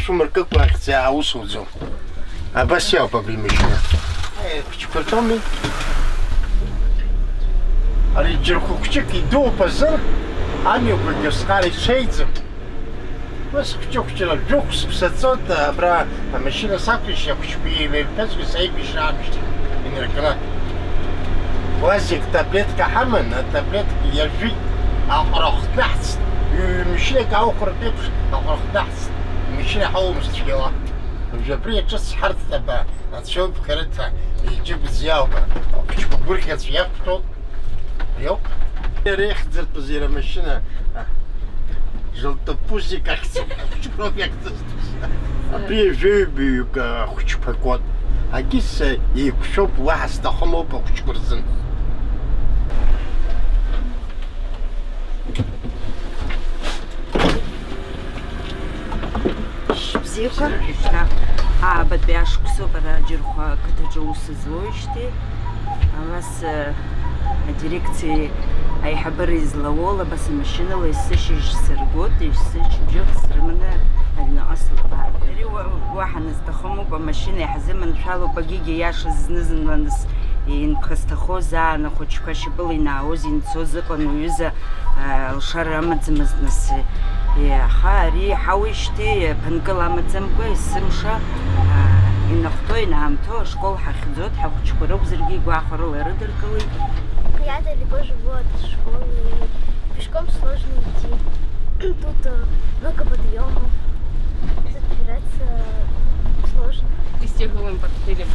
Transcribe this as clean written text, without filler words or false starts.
шумърка, когато се аусълзо. А бас я па бимишна. Чупъртоми. Али джерхукчик и до пазар, ами обгъскали шейцем. Mas que ela joga se precisa para a machina sabe que eu espelho penso que sai bichar isto em aquela quase que tableta حمن التابلت يجي أخرج تحت مش لك أخرج تبش أخرج تحت مش لك هو مستشفى الجبرية جس حرت تبع هتشوف كرتها يجيب زيادة مش بقول لك زيادة يوب ريح زرت بزيرة مشينا Желтопуси как се, човек при живи хуч пакот. Аки се и кшоп васта хомо по хуч курзен. Бзика, а бадбяш ксобара джирхва катаджоус злоишти. А вас дирекции أي حبر يزلوله بس المشينا ويسش سرقوت يسش جوك سرمنا إنه أصل بعد. ري واحد نستخمو بمشينا يحزم إن شاء الله بقيجي ياش زنزن ونس ينقستخوزا نخوش كشبلي ناوز ينصوزق ونويزا الشر متزمزنس يا خاري حويشتي بنقلا متزمقو يسمشا إن خطوي نعمتو شكول حخزوت حخوش كروب زرقي قواخرو يردرقلي. Я далеко живу от школы, и пешком сложно идти. Тут много подъемов, забираться сложно. Из тех голым подстелем.